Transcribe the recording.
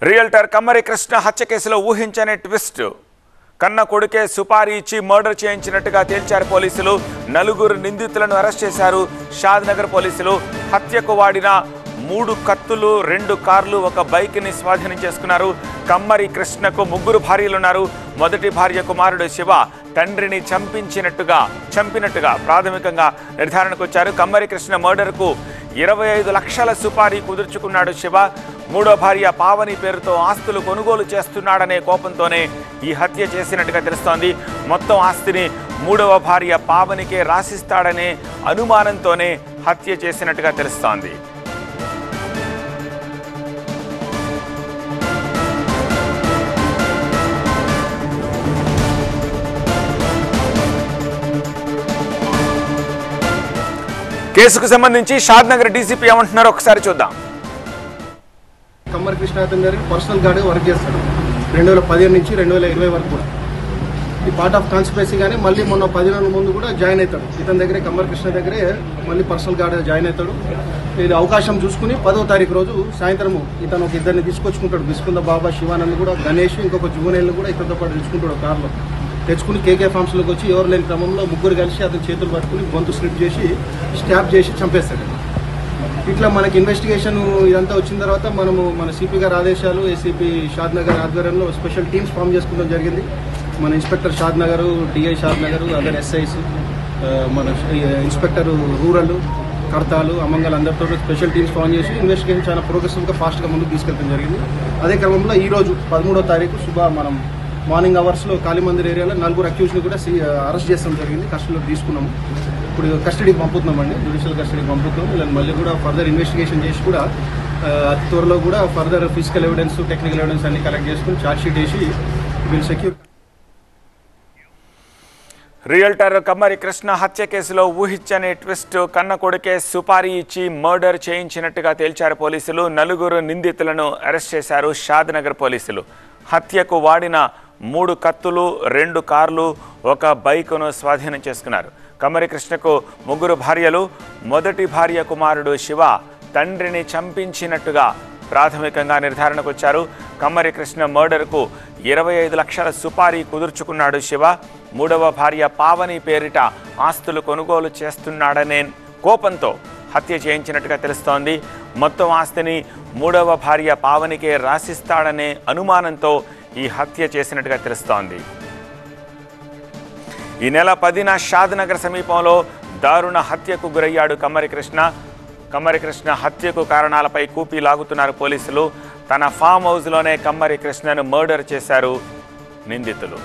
Realtor కమ్మరి కృష్ణ హత్య కేసులో ఊహించని ట్విస్ట్. కన్న కొడుకే సుపారీ ఇచ్చి మర్డర్ చేయించినట్టుగా తేల్చారు పోలీసులు. నలుగురు నిందితులను అరెస్ట్ చేశారు షాద్ నగర్ పోలీసులు. హత్యకు వాడిన 3 కత్తులు, 2 కార్లు, ఒక బైక్ని స్వాధీనం చేసుకున్నారు. కమ్మరి కృష్ణకు 3 భార్యలున్నారు. మొదటి భార్య కుమారుడు శివ తండ్రిని చంపినట్టుగా ప్రాథమికంగా నిర్ధారణకు వచ్చారు. కమ్మరి కృష్ణ మర్డర్కు 25 లక్షల సుపారీ కుదుర్చుకున్నాడు శివ. 3వ భార్య పావని పేరుతో ఆస్తులు కొనుగోలు చేస్తున్నాడనే కోపంతోనే ఈ హత్య చేసినట్టుగా తెలుస్తోంది. మొత్తం ఆస్తిని 3వ భార్య పావనికే రాసిస్తాడనే అనుమానంతోనే హత్య చేసినట్టుగా తెలుస్తోంది. కేసుకు సంబంధించి షాద్ నగర్ డీసీపీ ఏమంటున్నారో ఒకసారి చూద్దాం. కమ్మరి కృష్ణ గారికి పర్సనల్ గార్డ్గా వర్క్ చేస్తాడు 2015 నుంచి 2020 వరకు కూడా. ఈ పార్ట్ ఆఫ్ కాన్స్పిరసీ కానీ మళ్ళీ మొన్న 10 రోజుల ముందు కూడా జాయిన్ అవుతాడు. ఇతని దగ్గరే కమ్మరి కృష్ణ దగ్గరే మళ్ళీ పర్సనల్ గార్డ్గా జాయిన్ అవుతాడు. ఇది అవకాశం చూసుకుని 10వ తారీఖు రోజు సాయంత్రం ఇతను ఒక ఇద్దరిని తీసుకొచ్చుకుంటాడు. బిస్కుంద బాబా, శివానంద్ కూడా, గణేష్, ఇంకొక జువనేల్ని కూడా ఇతనితో పాటు తెచ్చుకుంటాడు కార్లో. తెచ్చుకుని కేకే ఫార్మ్స్లోకి వచ్చి ఎవరు లేని క్రమంలో 3 కలిసి అతని చేతులు పట్టుకుని గొంతు స్లిప్ చేసి స్టాప్ చేసి చంపేస్తాడు. ఇట్లా మనకి ఇన్వెస్టిగేషన్ ఇదంతా వచ్చిన తర్వాత మన సిపి గారి ఆదేశాలు, ఏసీపీ షాద్ నగర్ ఆధ్వర్యంలో స్పెషల్ టీమ్స్ ఫామ్ చేసుకోవడం జరిగింది. మన ఇన్స్పెక్టర్ షాద్ నగర్, డిఐ షాద్ నగర్, అదర్ ఎస్ఐస్, మన ఇన్స్పెక్టర్ రూరల్, కర్తాలు, అమంగల్ అందరితో స్పెషల్ టీమ్స్ ఫామ్ చేసి ఇన్వెస్టిగేషన్ చాలా ప్రోగ్రెసివ్గా ఫాస్ట్గా ముందుకు తీసుకెళ్ళడం జరిగింది. అదే క్రమంలో ఈరోజు 13వ తారీఖు మనం మార్నింగ్ అవర్స్లో కాళీమందిర్ ఏరియాలో 4 అక్యూజ్ని కూడా అరెస్ట్ చేస్తాం జరిగింది. కస్టడీలో తీసుకున్నాము. ఇప్పుడు కస్టడీకి పంపుతున్నామండి, జ్యుడిషియల్ కస్టడీకి పంపుతున్నాం. ఇలా మళ్ళీ కూడా ఫర్దర్ ఇన్వెస్టిగేషన్ చేసి కూడా అతి త్వరలో కూడా further physical evidence, technical evidence అన్ని కలెక్ట్ చేసుకుని ఛార్జ్షీట్ వేసి విల్ సెక్యూర్. రియల్టర్ కమ్మరి కృష్ణ హత్య కేసులో ఊహించని ట్విస్ట్. కన్న కొడుకే సుపారీ ఇచ్చి మర్డర్ చేయించినట్టుగా తేల్చారు పోలీసులు. 4 నిందితులను అరెస్ట్ చేశారు షాద్ నగర్ పోలీసులు. హత్యకు వాడిన 3 కత్తులు, 2 కార్లు, ఒక బైకును స్వాధీనం చేసుకున్నారు. కమ్మరి కృష్ణకు 3 భార్యలు. మొదటి భార్య కుమారుడు శివ తండ్రిని చంపించినట్టుగా ప్రాథమికంగా నిర్ధారణకు వచ్చారు. కమ్మరి కృష్ణ మర్డర్కు 25 లక్షల సుపారీ కుదుర్చుకున్నాడు శివ. 3వ భార్య పావని పేరిట ఆస్తులు కొనుగోలు చేస్తున్నాడనే కోపంతో హత్య చేయించినట్టుగా తెలుస్తోంది. మొత్తం ఆస్తిని 3వ భార్య పావనికే రాసిస్తాడనే అనుమానంతో ఈ హత్య చేసినట్టుగా తెలుస్తోంది. ఈ నెల 10న షాద్ నగర్ సమీపంలో దారుణ హత్యకు గురయ్యాడు కమ్మరి కృష్ణ. కమ్మరి కృష్ణ హత్యకు కారణాలపై కూపీ లాగుతున్నారు పోలీసులు. తన ఫామ్ హౌస్లోనే కమ్మరి కృష్ణను మర్డర్ చేశారు నిందితులు.